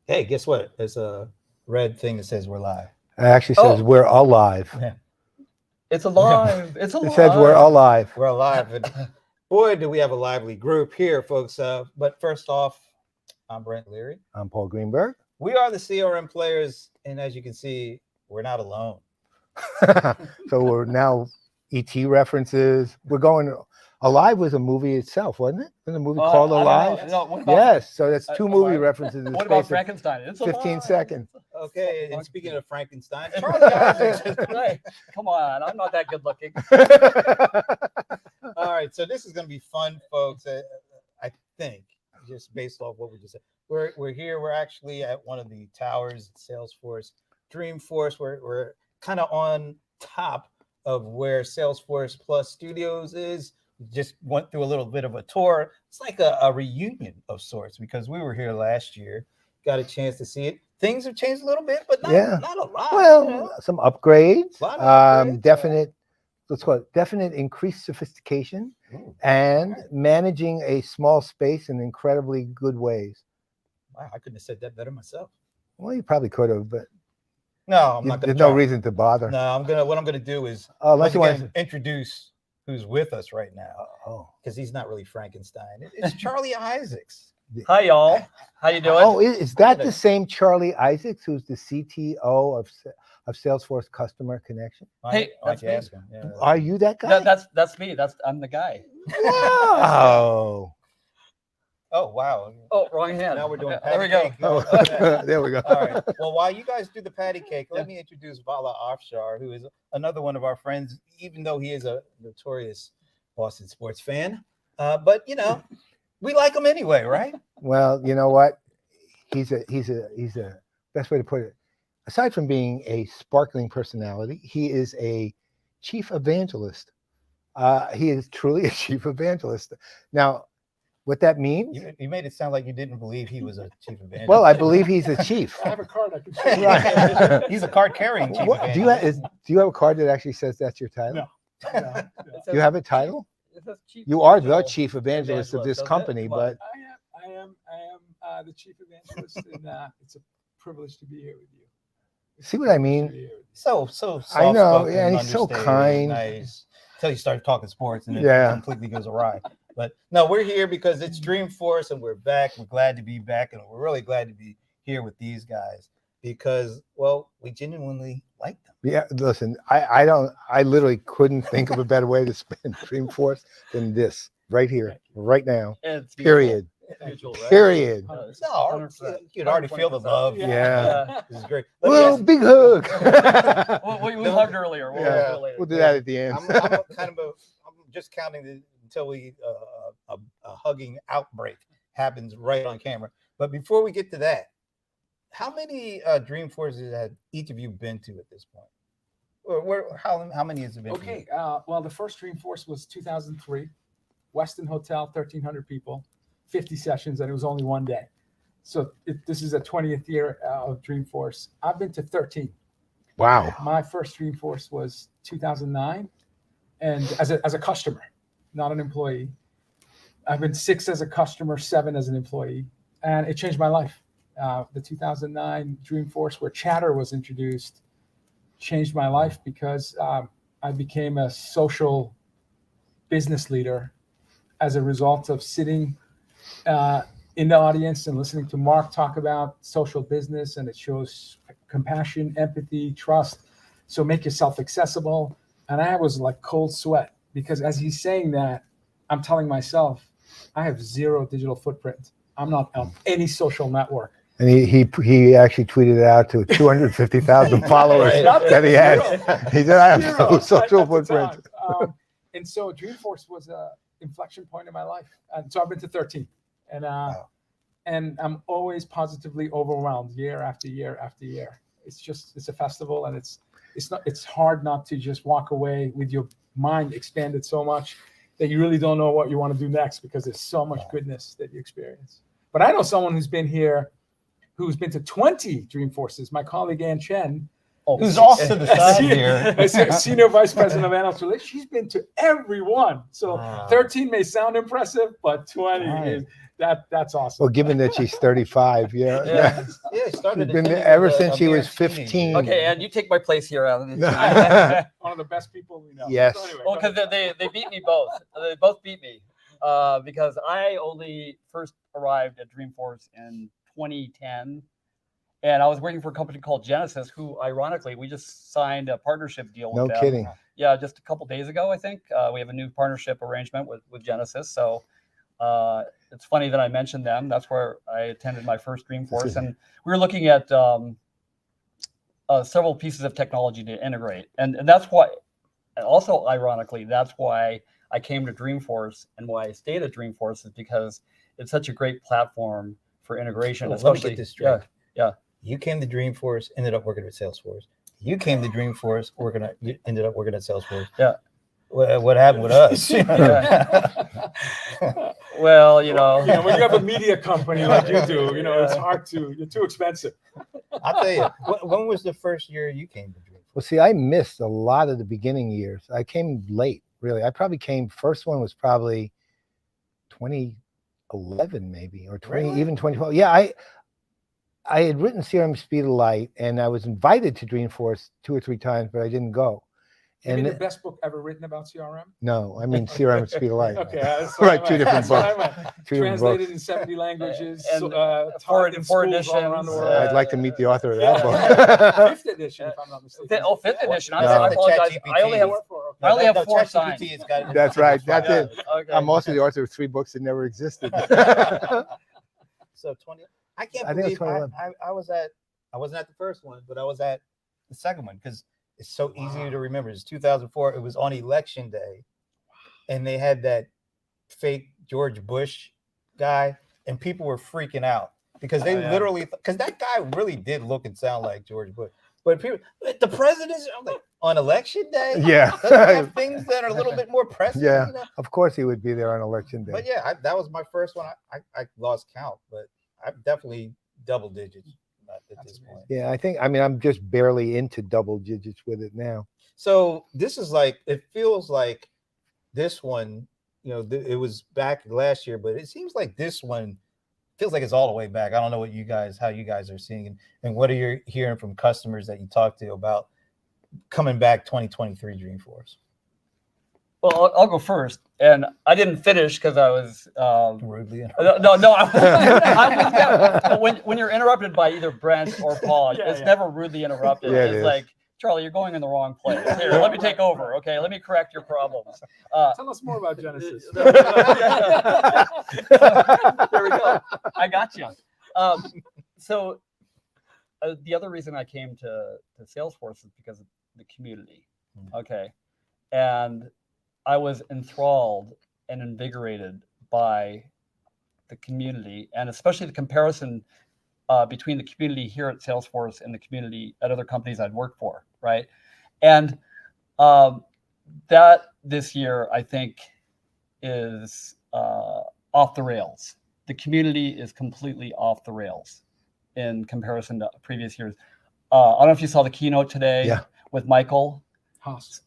Hey, guess what? There's a red thing that says we're live. It actually says Oh. we're alive. Yeah. It's alive. It's alive. It says we're alive. We're alive. And boy, do we have a lively group here, folks. But first off, I'm Brent Leary. I'm Paul Greenberg. We are the CRM Players. And as you can see, we're not alone. So we're now ET references. We're going. Alive was a movie itself, wasn't it? Was a movie called I don't Alive? know. No, what about, Yes. So that's two movie Alive. references in the What about space of Frankenstein? It's 15 alive. seconds. Okay. And speaking of Frankenstein, Charlie Isaacs. Hey, come on, I'm not that good looking. All right. So this is going to be fun, folks. I think, just based off what we just said. We're here. We're actually at one of the towers at Salesforce, Dreamforce. We're kind of on top of where Salesforce Plus Studios is. Just went through a little bit of a tour. It's like a reunion of sorts because we were here last year, got a chance to see it. Things have changed a little bit, but not a lot. Well, you know? some upgrades. A lot of upgrades, Definite. Let's call it definite increased sophistication and managing a small space in incredibly good ways. Wow, I couldn't have said that better myself. Well, you probably could have, but No, I'm not gonna. there's no try. reason to bother. No, what I'm gonna do is Unless once you want again, introduce who's with us right now Oh. because he's not really Frankenstein. It's Charlie Isaacs. Hi, y'all. How you doing? Oh, is that the same Charlie Isaacs who's the CTO of Salesforce Customer Connection? Hey, why that's don't you me. ask him? Yeah. Are you that guy? That's me. I'm the guy. Wow. Oh wow. Oh, wrong hand. Now we're doing Okay, there we go. patty cake. Oh, there we go. All right. Well, while you guys do the patty cake, let me introduce Vala Afshar, who is another one of our friends, even though he is a notorious Boston sports fan. But you know, we like him anyway, right? Well, you know what? He's a best way to put it. Aside from being a sparkling personality, he is a chief evangelist. He is truly a chief evangelist. Now, what that means? You made it sound like you didn't believe he was a chief evangelist. Well, I believe he's a chief. I have a card I can show you. Right. He's a card carrying chief What, evangelist. do you have a card that actually says that's your title? No. No. Do you have a title? It says chief You are the digital chief evangelist of this doesn't it? company, Come on. but I am the chief evangelist, and it's a privilege to be here with you. see what I mean? So I know, soft-spoken, yeah, and he's so understated, kind. nice. Until you start talking sports and it Yeah. completely goes awry. But no, we're here because it's Dreamforce and we're back. We're glad to be back, and we're really glad to be here with these guys because, well, we genuinely like them. Yeah, listen, I literally couldn't think of a better way to spend Dreamforce than this right here, right now. It's Period. mutual, right? Period. Oh, it's No, 100%. you'd already feel the love. Yeah. This is great. Let me Well, ask- big hug. We hugged earlier. We'll Yeah. do it later. We'll do that at the end. I'm just counting until a hugging outbreak happens right on camera. But before we get to that, how many Dreamforces have each of you been to at this point? How many has it been? Okay. Well, the first Dreamforce was 2003, Westin Hotel, 1,300 people, 50 sessions, and it was only one day. So this is a 20th year of Dreamforce. I've been to 13. Wow. My first Dreamforce was 2009, and as a customer, not an employee. I've been 6 as a customer, 7 as an employee, and it changed my life. The 2009 Dreamforce, where Chatter was introduced, changed my life because I became a social business leader as a result of sitting in the audience and listening to Mark talk about social business, and it shows compassion, empathy, trust. So make yourself accessible. And I was like cold sweat because as he's saying that, I'm telling myself, I have 0 digital footprint. I'm not on any social network. And he actually tweeted it out to 250,000 followers Right. that he had. He said, I have no Zero social at the footprint. time. And so Dreamforce was a inflection point in my life. And so I've been to 13. And and I'm always positively overwhelmed year after year after year. It's a festival, and it's hard not to just walk away with your mind expanded so much that you really don't know what you want to do next because there's so much goodness that you experience. But I know someone who's been to 20 Dreamforces. My colleague Ann Chen, Who's off to the side here? Senior Vice President of Analyst Relations. She's been to every one. So Wow. 13 may sound impressive, but 20 Right. is that's awesome. Well, given that she's 35, yeah. Yeah. Yeah, he started She's been attending there ever as a since she mere was teenager. 15. Okay, and you take my place here, Alan. One of the best people we know. Yes. So anyway, Well, go because ahead. they beat me both. They both beat me because I only first arrived at Dreamforce in 2010, and I was working for a company called Genesis, who ironically we just signed a partnership deal with No them. kidding. Yeah, just a couple days ago, I think. We have a new partnership arrangement with Genesis. So it's funny that I mentioned them. That's where I attended my first Dreamforce, and we were looking at several pieces of technology to integrate, and that's why. And also, ironically, that's why I came to Dreamforce, and why I stayed at Dreamforce is because it's such a great platform for integration. Well, let me especially, get this straight. Yeah. You came to Dreamforce, ended up working at Salesforce. You came to Dreamforce, you ended up working at Salesforce. Yeah. What happened with us? Well, You know, when you have a media company like you do, it's hard to. You're too expensive. I'll tell you. When was the first year you came to Dreamforce? Well, see, I missed a lot of the beginning years. I came late, really. I probably came, first one was probably 2011 maybe, or 20, Really? even 2012. Yeah, I had written CRM Speed of Light, and I was invited to Dreamforce 2 or 3 times, but I didn't go. You mean And the best book ever written about CRM? no, I mean CRM Speed of Light. Okay, that's what Right, I two meant. different That's what I books. meant. Two different Translated books. in 70 languages, And taught in four schools all around the editions, world. I'd like to meet the author of Yeah. that book. 5th edition, if I'm not mistaken. Fifth edition. No. I apologize. ChatGPT. I only have I only have 4 ChatGPT signed. has got- That's right. That's Yeah, it. okay. I'm also the author of 3 books that never existed. So 20. I can't I think it was believe 2011. I wasn't at the first one, but I was at the second one because it's so easy to remember. It's 2004. It was on election day, and they had that fake George Bush guy, and people were freaking out because they literally, because that guy really did look and sound like George Bush. But people, the president's, I'm like, on election day. Yeah. Doesn't he have things that are a little bit more pressing. Yeah. You know? Of course he would be there on election day. But yeah, that was my first one. I lost count, but I'm definitely double digits at this point. Yeah, I'm just barely into double digits with it now. So this is like, it feels like this one, it was back last year, but it seems like this one feels like it's all the way back. I don't know how you guys are seeing it, and what are you hearing from customers that you talk to about coming back 2023 Dreamforce? Well, I'll go first, and I didn't finish because I was Rudely. no. When you're interrupted by either Brent or Paul, it's never rudely interrupted. Yeah, it It's is. like, Charlie, you're going in the wrong place. Here, let me take over. Okay, let me correct your problems. Tell us more about Genesis. There we go. I got you. So the other reason I came to Salesforce is because of the community. Okay, and I was enthralled and invigorated by the community, and especially the comparison between the community here at Salesforce and the community at other companies I'd worked for, right? And that this year, I think, is off the rails. The community is completely off the rails in comparison to previous years. I don't know if you saw the keynote today with Michael Haas.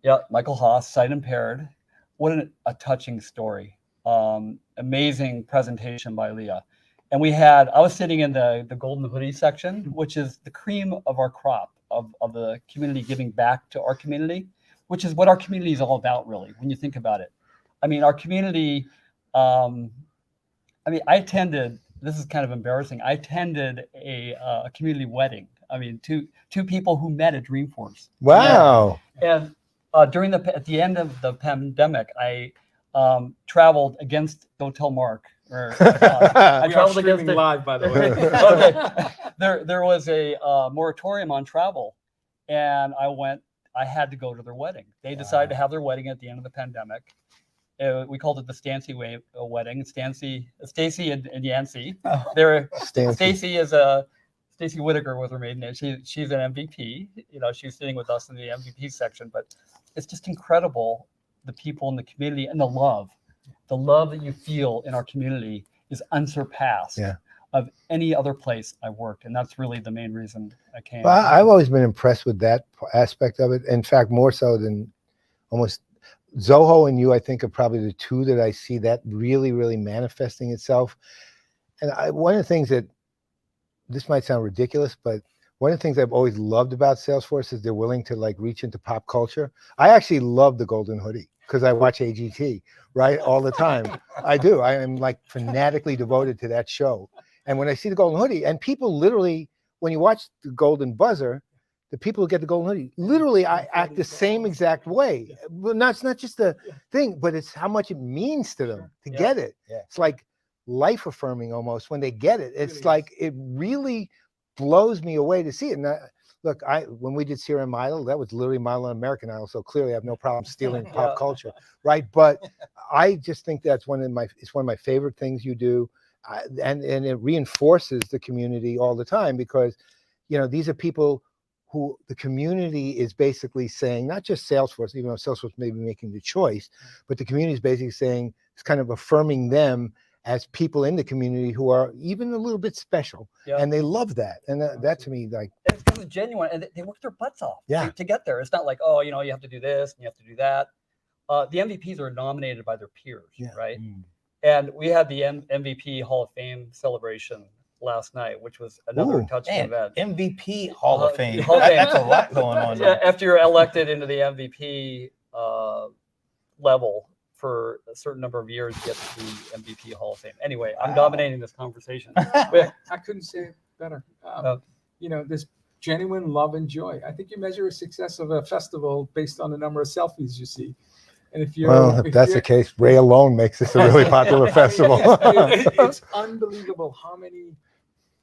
Yeah, Michael Haas, sight impaired. What a touching story. Amazing presentation by Leah. And I was sitting in the golden hoodie section, which is the cream of our crop of the community giving back to our community, which is what our community is all about, really, when you think about it. I mean, our community, I attended, this is kind of embarrassing. I attended a community wedding. I mean, two people who met at Dreamforce. Wow. And at the end of the pandemic, I traveled against, don't tell Mark, or I We are traveled against streaming live, by the way. Okay. There was a moratorium on travel, and I had to go to their wedding. They decided to have their wedding at the end of the pandemic. We called it the Stancy wedding. Stacy and Yancey. Stacy Whitaker was her maiden name. She's an MVP. She's sitting with us in the MVP section. But it's just incredible, the people in the community and the love that you feel in our community is unsurpassed of any other place I worked, and that's really the main reason I came. Well, I've always been impressed with that aspect of it. In fact, more so than almost Zoho and you, I think, are probably the two that I see that really, really manifesting itself. And one of the things that this might sound ridiculous, but one of the things I've always loved about Salesforce is they're willing to like reach into pop culture. I actually love the golden hoodie because I watch AGT, right, all the time. I do. I am like fanatically devoted to that show. And when I see the golden hoodie, and people literally, when you watch the golden buzzer, the people who get the golden hoodie, literally I act the same exact way. Well, it's not just the thing, but it's how much it means to them to get it. Yeah. It's like life affirming almost when they get it. It's Really like, it really blows me away to see it. And look, when we did CRM Idol, that was literally Milo and American Idol. So clearly I have no problem stealing pop culture, right? But I just think that's it's one of my favorite things you do. And it reinforces the community all the time because, you know, these are people who the community is basically saying, not just Salesforce, even though Salesforce may be making the choice, but the community is basically saying, it's kind of affirming them as people in the community who are even a little bit special. And they love that. And that to me, like, It's because it's genuine, and they work their butts off to get there. It's not like, oh, you know, you have to do this and you have to do that. The MVPs are nominated by their peers, right? And we had the MVP Hall of Fame celebration last night, which was another touching event. MVP Hall of Fame. Hall of Fame. That's a lot going on. Yeah, after you're elected into the MVP level for a certain number of years, you get to the MVP Hall of Fame. Anyway, I'm dominating this conversation. I couldn't say it better. You know, this genuine love and joy. I think you measure a success of a festival based on the number of selfies you see. And if you're, if that's the case, Ray alone makes this a really popular festival. It's unbelievable how many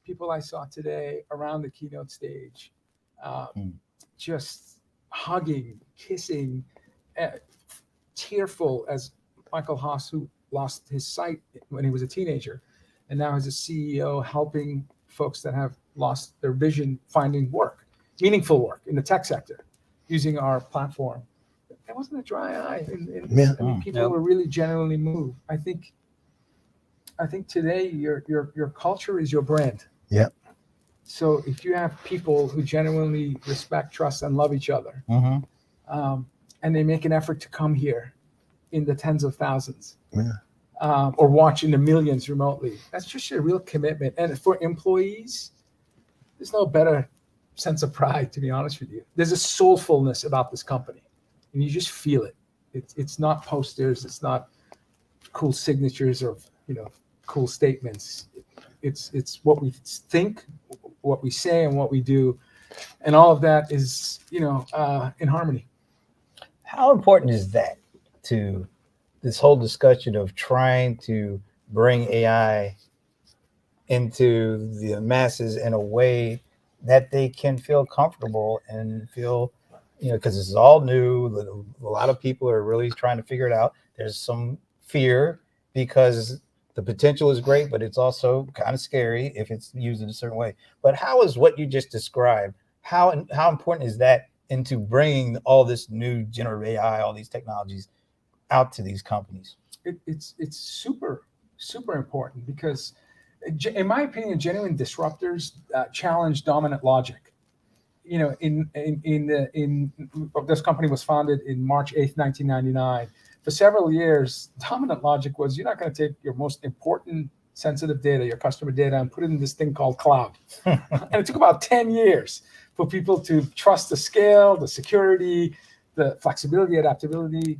people I saw today around the keynote stage, just hugging, kissing, tearful, as Michael Haas, who lost his sight when he was a teenager, and now is a CEO helping folks that have lost their vision finding work, meaningful work in the tech sector, using our platform. There wasn't a dry eye. I mean, people were really genuinely moved. I think today your culture is your brand. Yeah. So if you have people who genuinely respect, trust, and love each other, and they make an effort to come here in the tens of thousands, or watch in the millions remotely, that's just a real commitment. And for employees, there's no better sense of pride, to be honest with you. There's a soulfulness about this company, and you just feel it. It's not posters, it's not cool signatures or, you know, cool statements. It's what we think, what we say, and what we do, and all of that is, you know, in harmony. How important is that to this whole discussion of trying to bring AI into the masses in a way that they can feel comfortable and feel, you know, because this is all new. A lot of people are really trying to figure it out. There's some fear because the potential is great, but it's also kind of scary if it's used in a certain way. But how is what you just described, how important is that into bringing all this new generative AI, all these technologies out to these companies? It's super, super important because, in my opinion, genuine disruptors challenge dominant logic. You know, this company was founded in March 8th, 1999. For several years, dominant logic was, you're not going to take your most important sensitive data, your customer data, and put it in this thing called cloud. And it took about 10 years for people to trust the scale, the security, the flexibility, adaptability.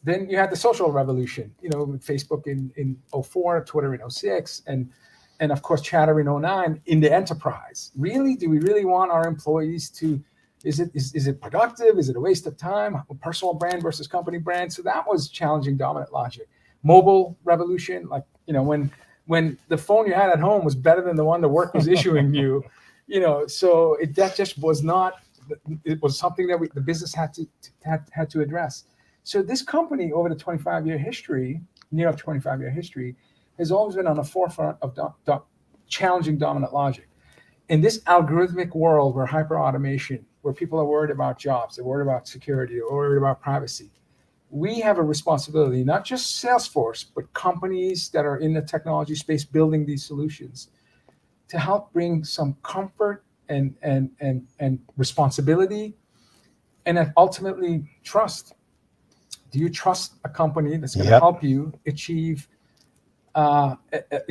Then you had the social revolution, you know, with Facebook in 04, Twitter in 06, and of course, Chatter in 09 in the enterprise. Really, do we really want our employees to, is it productive? Is it a waste of time? Personal brand versus company brand. So that was challenging dominant logic. Mobile revolution, like, you know, when the phone you had at home was better than the one the work was issuing you, you know, so that just was not, it was something that the business had to address. So this company over the 25-year history, near 25-year history, has always been on the forefront of challenging dominant logic. In this algorithmic world where hyper-automation, where people are worried about jobs, they're worried about security, they're worried about privacy, we have a responsibility, not just Salesforce, but companies that are in the technology space building these solutions, to help bring some comfort and responsibility, and ultimately trust. Do you trust a company that's going to help you achieve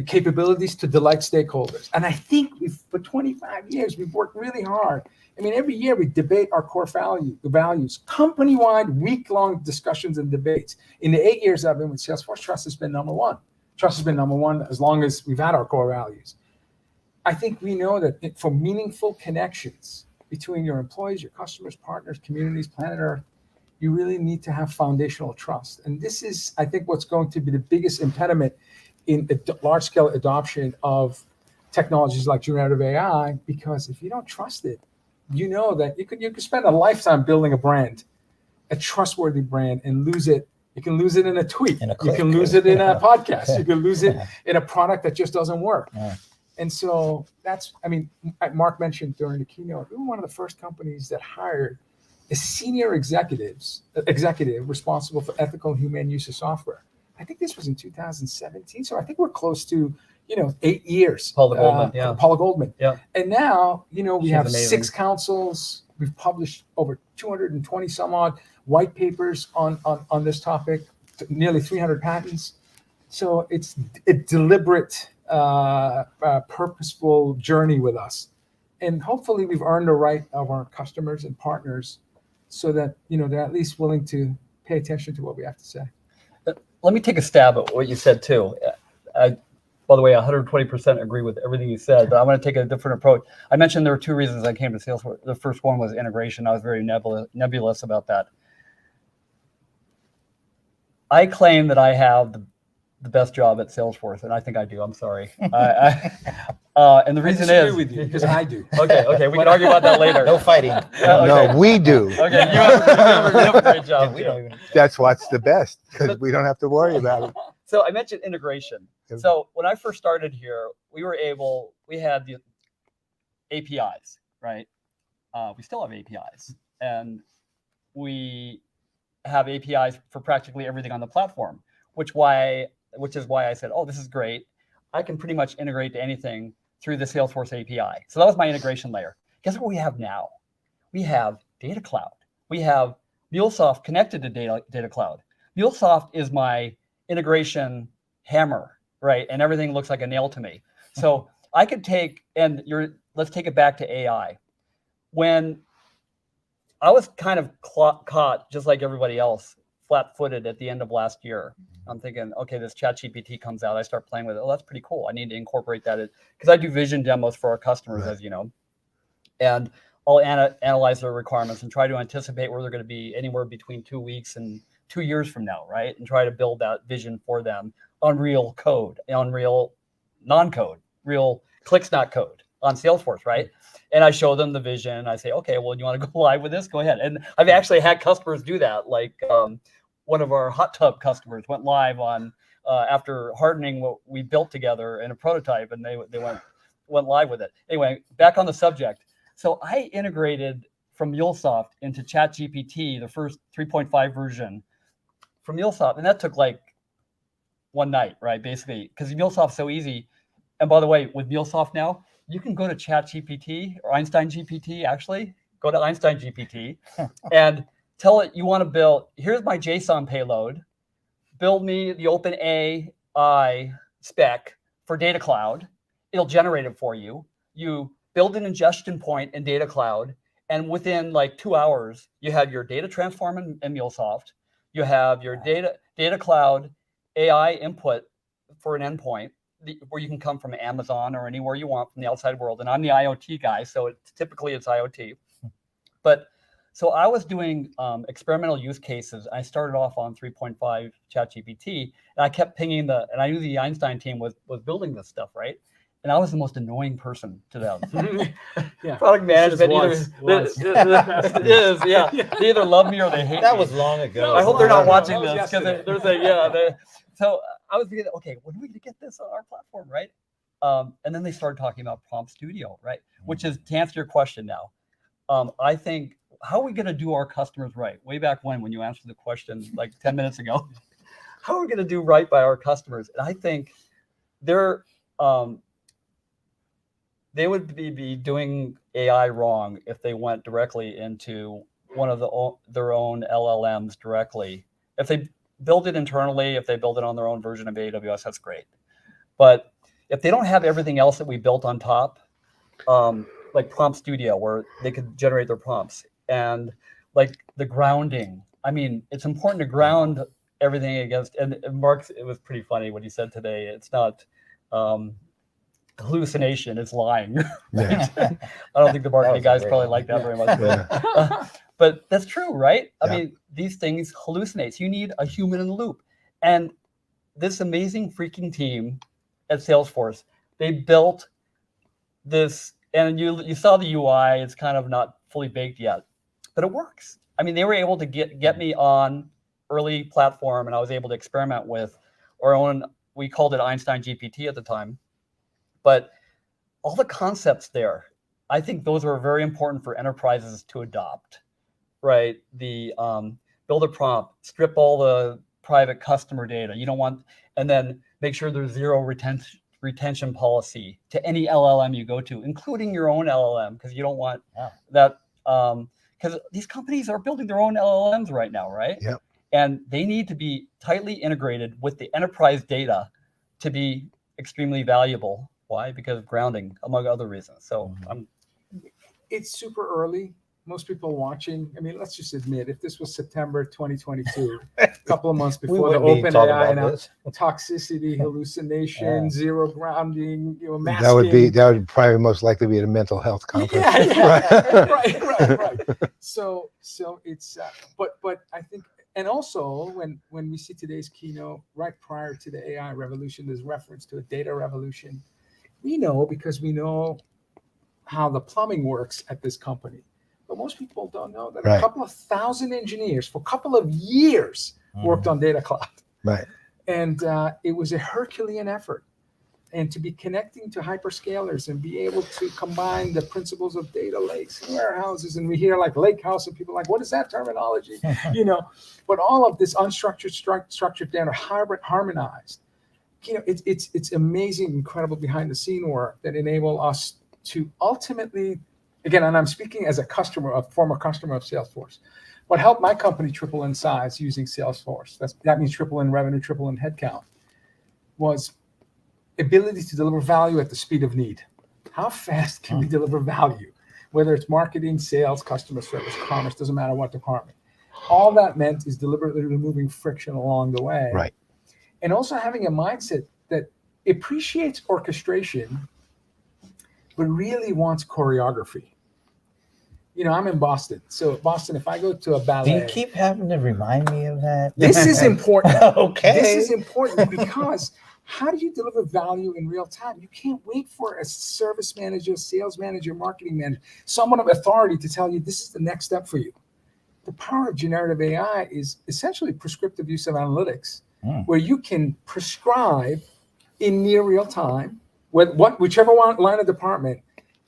capabilities to delight stakeholders. And I think for 25 years, we've worked really hard. I mean, every year we debate our core values, company-wide, week-long discussions and debates. In the 8 years I've been with Salesforce, trust has been number one. Trust has been number one as long as we've had our core values. I think we know that for meaningful connections between your employees, your customers, partners, communities, planet Earth, you really need to have foundational trust. And this is, I think, what's going to be the biggest impediment in large-scale adoption of technologies like generative AI, because if you don't trust it, you know that you could spend a lifetime building a brand, a trustworthy brand, and lose it. You can lose it in a tweet. You can lose it in a podcast. You can lose it in a product that just doesn't work. And so that's, I mean, Mark mentioned during the keynote, we were one of the first companies that hired a senior executive responsible for ethical and humane use of software. I think this was in 2017. So I think we're close to, 8 years. Paula Goldman, yeah. Paula Goldman. Yeah. And now, we She's have amazing. 6 councils. We've published over 220 some odd white papers on this topic, nearly 300 patents. So it's a deliberate, purposeful journey with us. And hopefully we've earned the right of our customers and partners so that, they're at least willing to pay attention to what we have to say. Let me take a stab at what you said too. By the way, 120% agree with everything you said, but I want to take a different approach. I mentioned there were 2 reasons I came to Salesforce. The first one was integration. I was very nebulous about that. I claim that I have the best job at Salesforce, and I think I do. I'm sorry. And the reason is with you because I do. Okay, we can argue about that later. No fighting. No, we do. Okay, you have a great job. We don't even. That's what's the best, because we don't have to worry about it. So I mentioned integration. So when I first started here, we had the APIs, right? We still have APIs, and we have APIs for practically everything on the platform, which is why I said, oh, this is great. I can pretty much integrate to anything through the Salesforce API. So that was my integration layer. Guess what we have now? We have Data Cloud. We have MuleSoft connected to Data Cloud. MuleSoft is my integration hammer, right? And everything looks like a nail to me. So I could let's take it back to AI. When I was kind of caught, just like everybody else, flat-footed at the end of last year. I'm thinking, okay, this ChatGPT comes out. I start playing with it. Oh, that's pretty cool. I need to incorporate that because I do vision demos for our customers, as you know. And I'll analyze their requirements and try to anticipate where they're going to be anywhere between 2 weeks and 2 years from now, right? And try to build that vision for them on real code, on real non-code, real clicks, not code on Salesforce, right? And I show them the vision. I say, okay, well, you want to go live with this? Go ahead. And I've actually had customers do that. Like one of our hot tub customers went live on after hardening what we built together in a prototype, and they went live with it. Anyway, back on the subject. So I integrated from MuleSoft into ChatGPT, the first 3.5 version from MuleSoft, and that took like one night, right? Basically, because MuleSoft's so easy. And by the way, with MuleSoft now, you can go to ChatGPT or Einstein GPT, actually. Go to Einstein GPT and tell it you want to build, here's my JSON payload. Build me the OpenAI spec for Data Cloud. It'll generate it for you. You build an ingestion point in Data Cloud, and within like 2 hours, you have your data transform in MuleSoft. You have your data Cloud AI input for an endpoint where you can come from Amazon or anywhere you want from the outside world. And I'm the IoT guy, so typically it's IoT. But so I was doing experimental use cases. I started off on 3.5 ChatGPT, and I kept pinging and I knew the Einstein team was building this stuff, right? And I was the most annoying person to them. Yeah. Product management Was. yeah. They either love me or they hate me. That was long ago. I hope they're not No, watching that was this because yesterday. So I was thinking, okay, when are we gonna get this on our platform, right? And then they started talking about Prompt Studio, right? Which is, to answer your question now, I think, how are we gonna do our customers right? Way back when you answered the question like 10 minutes ago, how are we gonna do right by our customers? And I think they would be doing AI wrong if they went directly into one of their own LLMs directly. If they build it internally, if they build it on their own version of AWS, that's great. But if they don't have everything else that we built on top, like Prompt Studio, where they could generate their prompts, and like the grounding. I mean, it's important to ground everything against. And Mark, it was pretty funny what he said today. It's not hallucination; it's lying. Yeah. I don't think the marketing That was a guys great probably one. like that Yeah. very much. Yeah. But that's true, right? I Yeah. mean, these things hallucinate. So you need a human in the loop. And this amazing freaking team at Salesforce, they built this, and you saw the UI. It's kind of not fully baked yet, but it works. I mean, they were able to get me on early platform, and I was able to experiment with our own. We called it Einstein GPT at the time, but all the concepts there, I think those are very important for enterprises to adopt. Right, the build a prompt, strip all the private customer data. You don't want, and then make sure there's zero retention policy to any LLM you go to, including your own LLM, because you don't want that. Because these companies are building their own LLMs right now, right? Yep. And they need to be tightly integrated with the enterprise data to be extremely valuable. Why? Because of grounding, among other reasons. So It's super early. Most people watching, I mean, let's just admit, if this was September 2022, a couple of months We before the wouldn't be talking OpenAI about this. toxicity, hallucination, Yeah. zero grounding, masking. That would probably most likely be at a mental health conference. Yeah. right. So it's, but I think, and also when we see today's keynote, right prior to the AI revolution, there's reference to a data revolution. We know because we know how the plumbing works at this company. But most people don't know that Right. a couple of thousand engineers for a couple of years worked on Data Cloud. Right. And it was a Herculean effort. And to be connecting to hyperscalers and be able to combine the principles of data lakes and warehouses, and we hear like lake house, and people are like, what is that terminology? But all of this unstructured, structured data harmonized. It's amazing, incredible behind the scene work that enable us to ultimately, again, and I'm speaking as a former customer of Salesforce. What helped my company triple in size using Salesforce, that means triple in revenue, triple in headcount, was ability to deliver value at the speed of need. How fast can we deliver value? Whether it's marketing, sales, customer service, commerce, doesn't matter what department. All that meant is deliberately removing friction along the way. Right. And also having a mindset that appreciates orchestration, but really wants choreography. I'm in Boston. So Boston, if I go to a ballet. Do you keep having to remind me of that? This is important. Okay. This is important because how do you deliver value in real time? You can't wait for a service manager, sales manager, marketing manager, someone of authority to tell you this is the next step for you. The power of generative AI is essentially prescriptive use of analytics, where you can prescribe in near real time, whichever line of department,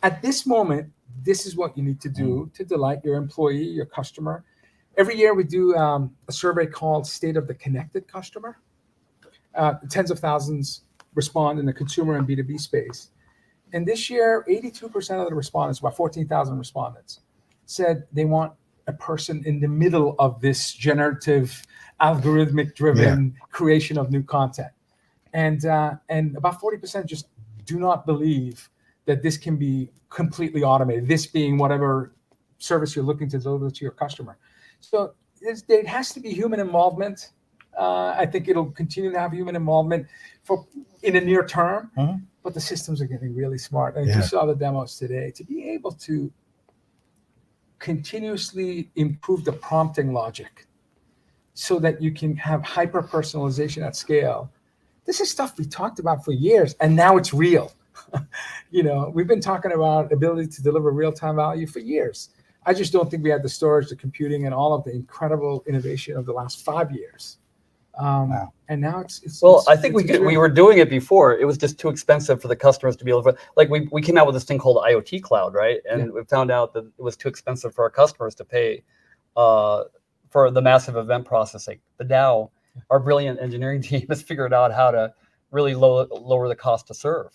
at this moment, this is what you need to do to delight your employee, your customer. Every year we do a survey called State of the Connected Customer. Tens of thousands respond in the consumer and B2B space. And this year, 82% of the respondents, about 14,000 respondents, said they want a person in the middle of this generative, algorithmic-driven creation of new content. And about 40% just do not believe that this can be completely automated, this being whatever service you're looking to deliver to your customer. So there has to be human involvement. I think it'll continue to have human involvement in the near term, but the systems are getting really smart. And you saw the demos today. To be able to continuously improve the prompting logic so that you can have hyper-personalization at scale. This is stuff we talked about for years, and now it's real. We've been talking about ability to deliver real-time value for years. I just don't think we had the storage, the computing, and all of the incredible innovation of the last 5 years. And now it's I think we were doing it before. It was just too expensive for the customers to be able to, like we came out with this thing called IoT Cloud, right? And we found out that it was too expensive for our customers to pay for the massive event processing. But now our brilliant engineering team has figured out how to really lower the cost to serve.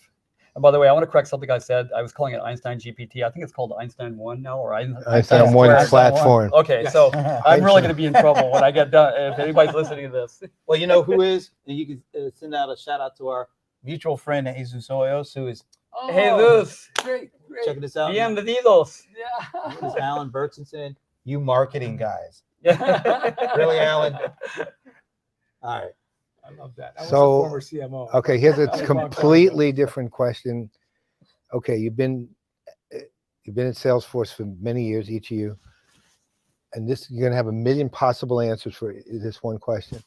And by the way, I want to correct something I said. I was calling it Einstein GPT. I think it's called Einstein 1 now, or Einstein 1 platform. Okay, so I'm really going to be in trouble when I get done. If anybody's listening to this. Well, you know who is? You can send out a shout out to our mutual friend, Jesus Hoyos, who is Jesus, Great. checking this out. bienvenidos. Yeah. This is Alan Bertson. You marketing guys. Yeah. Really, Alan? All right. I love that. I was So, a former CMO. Okay, here's a That was a long time ago. completely different question. Okay, you've been at Salesforce for many years, each of you, and you're gonna have a million possible answers for this one question.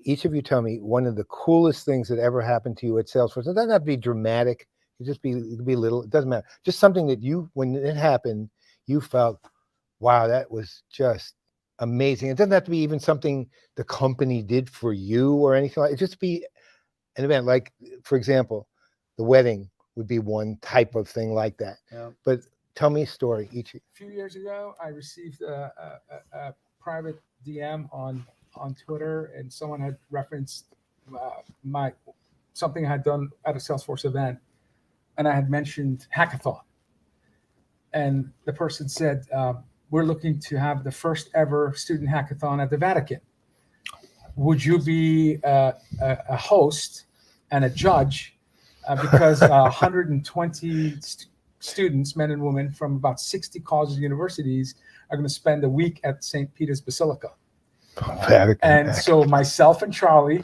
Each of you tell me one of the coolest things that ever happened to you at Salesforce. It doesn't have to be dramatic. It could be little. It doesn't matter. Just something that when it happened, you felt, wow, that was just amazing. It doesn't have to be even something the company did for you or anything like it. Just be an event. Like, for example, the wedding would be one type of thing like that. Yeah. But tell me a story, each. A few years ago, I received a private DM on Twitter, and someone had referenced something I had done at a Salesforce event, and I had mentioned hackathon. And the person said, we're looking to have the first ever student hackathon at the Vatican. Would you be a host and a judge? Because 120 students, men and women from about 60 colleges and universities, are going to spend a week at St. Peter's Basilica. And so myself and Charlie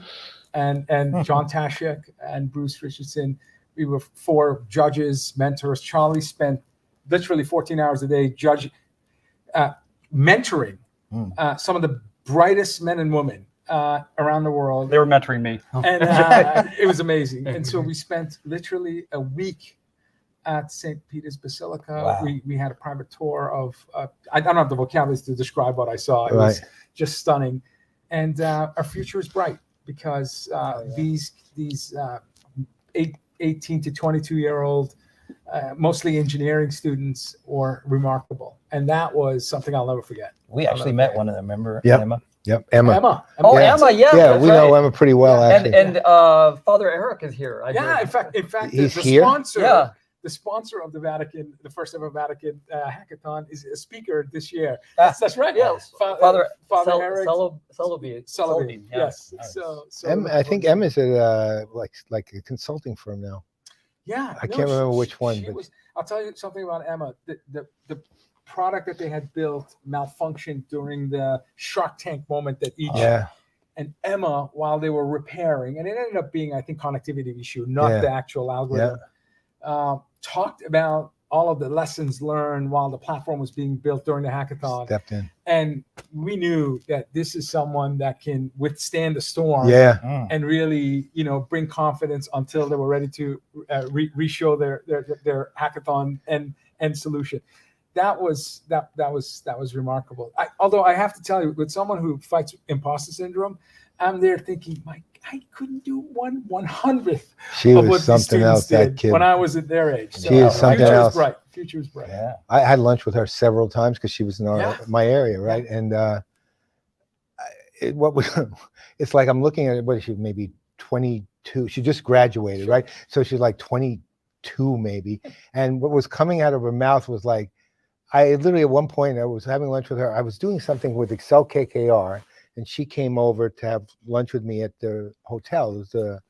and John Tashik and Bruce Richardson, we were 4 judges, mentors. Charlie spent literally 14 hours a day mentoring some of the brightest men and women around the world. They were mentoring me. And it was amazing. And so we spent literally a week at St. Peter's Basilica. Wow. We had a private tour of, I don't have the vocabulary to describe what I saw. It was just stunning. And our future is bright because these 18 to 22-year-old, mostly engineering students, were remarkable. And that was something I'll never forget. We actually met one of them, remember? Yep. Emma? Yep, Emma. Oh, Yeah. Emma, yeah. Yeah, that's we right. know Emma pretty well, actually. And Father Eric is here. I Yeah, heard. in fact, He's the here? sponsor, Yeah. the sponsor of the Vatican, the first ever Vatican hackathon, is a speaker this year. Ah, That's right. yeah. Father Eric Sullivan. Sullivan. Yeah. Yes. Nice. So I think Emma's at like a consulting firm now. Yeah, I can't remember which one, she but- was. I'll tell you something about Emma. The product that they had built malfunctioned during the Shark Tank moment that each. Yeah. And Emma, while they were repairing, and it ended up being, I think, connectivity issue, not Yeah. the actual algorithm, talked about all of the lessons learned while the platform was being built during the hackathon. Stepped in. And we knew that this is someone that can withstand the storm. Yeah. And really, bring confidence until they were ready to re-show their hackathon and solution. That was remarkable. Although I have to tell you, with someone who fights imposter syndrome, I'm there thinking, I couldn't do 1/100th She of what was these something students else, that did kid. when I was at their age. She is something future else. Is bright. Future is bright. Yeah. I had lunch with her several times because she was in my area, right? And it's like I'm looking at it. What is she? Maybe 22. She just graduated, right? So she's like 22, maybe. And what was coming out of her mouth was like, I literally at one point I was having lunch with her. I was doing something with Excel KKR, and she came over to have lunch with me at the hotel. It was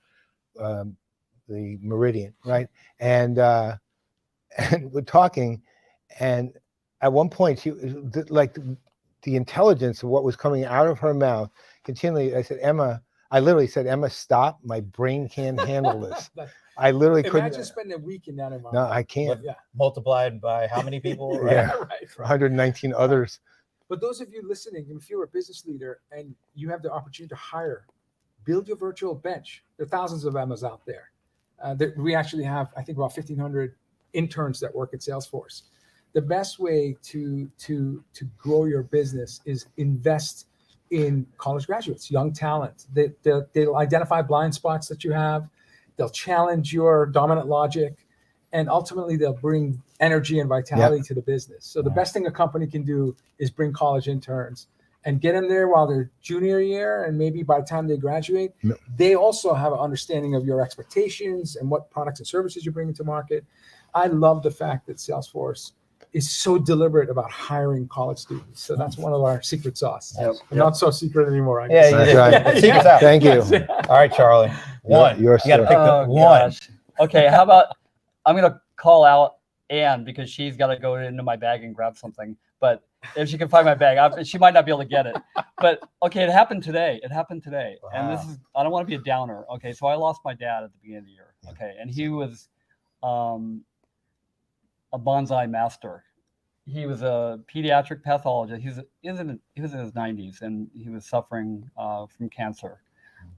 the Meridian, right? And we're talking, and at one point she like the intelligence of what was coming out of her mouth continually. I said, Emma, I literally said, Emma, stop. My brain can't handle this. I literally couldn't. Imagine spending a week in that environment. No, I can't. Yeah. Multiplied by how many people? Yeah. Right. 119 others. But those of you listening, if you're a business leader and you have the opportunity to hire, build your virtual bench. There are thousands of Emmas out there. We actually have, I think, about 1,500 interns that work at Salesforce. The best way to grow your business is invest in college graduates, young talent. They'll identify blind spots that you have. They'll challenge your dominant logic, and ultimately they'll bring energy and vitality to the business. So the best thing a company can do is bring college interns and get them there while they're junior year, and maybe by the time they graduate, they also have an understanding of your expectations and what products and services you're bringing to market. I love the fact that Salesforce is so deliberate about hiring college students. So that's one of our secret sauce. Yep. Not so secret anymore. I Yeah, guess. you That's did. right. The secret's out. Thank you. All right, Charlie. One. You're You got to sir. pick the Oh, one. gosh. Okay, how about I'm gonna call out Anne because she's got to go into my bag and grab something. But if she can find my bag, she might not be able to get it. But okay, it happened today. And this Wow. is I don't want to be a downer. Okay, so I lost my dad at the beginning of the year. Okay, and he was a bonsai master. He was a pediatric pathologist. He was in his 90s, and he was suffering from cancer.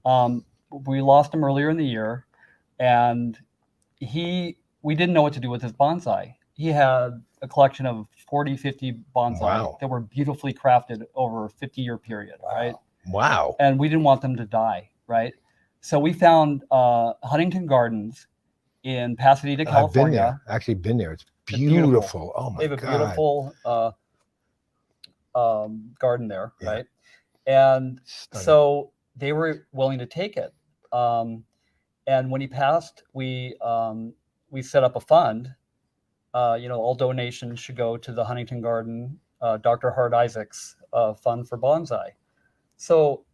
We lost him earlier in the year, and we didn't know what to do with his bonsai. He had a collection of 40, 50 bonsai Wow. that were beautifully crafted over a 50-year period, right? Wow. And we didn't want them to die, right? So we found Huntington Gardens in Pasadena, I've been California. there. Actually been there. It's beautiful. beautiful. Oh my They have a God. beautiful garden there, Yeah. right? And Stunning. so they were willing to take it. And when he passed, we set up a fund. All donations should go to the Huntington Garden, Dr. Hart Isaacs Fund for Bonsai. So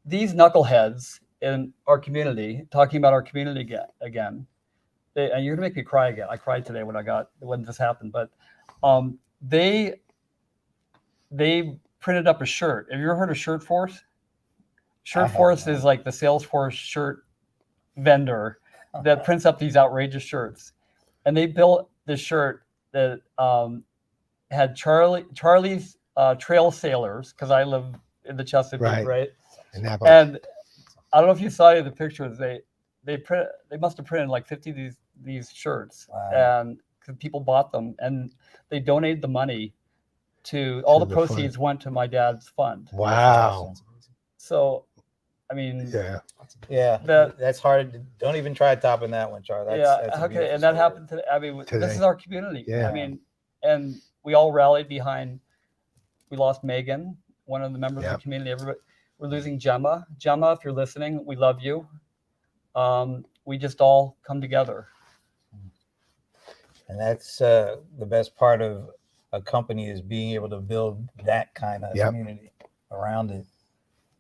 these knuckleheads in our community, talking about our community again, and you're gonna make me cry again. I cried today when this happened, but they printed up a shirt. Have you ever heard of Shirtforce? Shirtforce is like the Salesforce shirt vendor that prints up these outrageous shirts. And they built this shirt that had Charlie's Trail Sailors, because I live in the Chesapeake, right? And I don't know if you saw any of the pictures. They must have printed like 50 of these shirts, and people bought them, and they donated the money to all the proceeds fund. Went to my dad's fund. Wow. So, I mean, Yeah. That's hard. Don't even try topping that one, Charlie. That's a okay, beautiful and that story. happened today. I mean, Today. this is our community. Yeah. I mean, and we all rallied behind. We lost Megan, one of the members of the community. Everybody, we're losing Gemma. Gemma, if you're listening, we love you. We just all come together. And that's the best part of a company is being able to build that kind of community around it.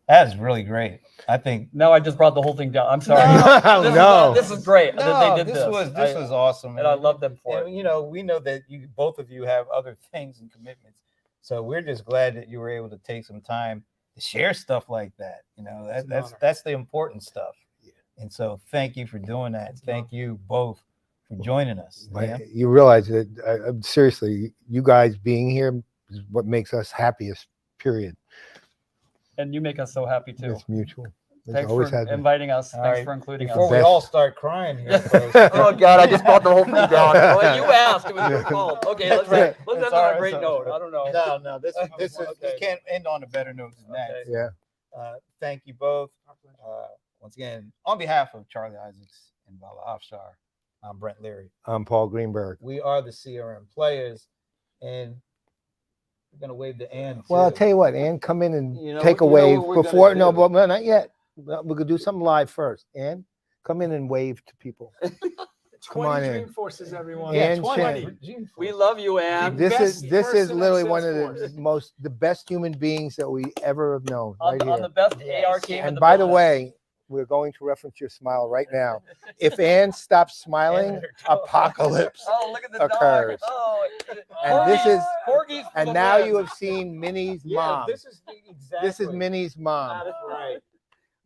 That is really great. I think. No, I just brought the whole thing down. I'm sorry. This is great. No, that they did this was awesome, and I love them for it. We know that both of you have other things and commitments, so we're just glad that you were able to take some time to share stuff like that. That's the important stuff. And so, thank you for doing that. Thank you both for joining us. But you realize that seriously, you guys being here is what makes us happiest. Period. And you make us so happy too. It's mutual. Thanks for inviting us. Thanks for including us. Before we all start crying here, folks. Oh God, I just brought the whole thing down. Well, you asked. It was your fault. Okay, let's end on a great note. I don't know. No, this can't end on a better note than that. Okay. Yeah. Thank you both. Once again, on behalf of Charlie Isaacs and Vala Afshar, I'm Brent Leary. I'm Paul Greenberg. We are the CRM Players, and we're gonna wave to Ann. Well, I'll tell you what, Ann, come in and take a wave before. No, but not yet. We're gonna do something live first. Ann, come in and wave to people. Come on in. Dreamforces, everyone. Ann 20. We love you, Ann. This is person literally at one of Salesforce. the best human beings that we ever have known. On the best AR team. And by the way, we're going to reference your smile right now. If Ann stops smiling, apocalypse look at the occurs. dog. Oh, And this is, Corgis for and the now win. you have seen Minnie's mom. This is exactly. This is Minnie's mom. That's right.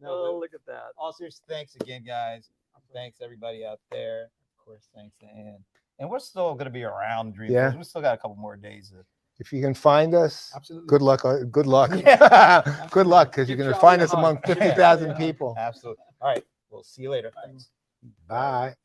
Oh, look at that. Also, thanks again, guys. Thanks everybody out there. Of course, thanks to Ann. And we're still going to be around Dreamforce. Yeah. We still got a couple more days. If you can find us, Absolutely. good luck. Good luck. Yeah. Good luck, because you're Give going to Charlie find a us hug. among 50,000 Yeah. people. Absolutely. All right. We'll see you later. Thanks. Bye.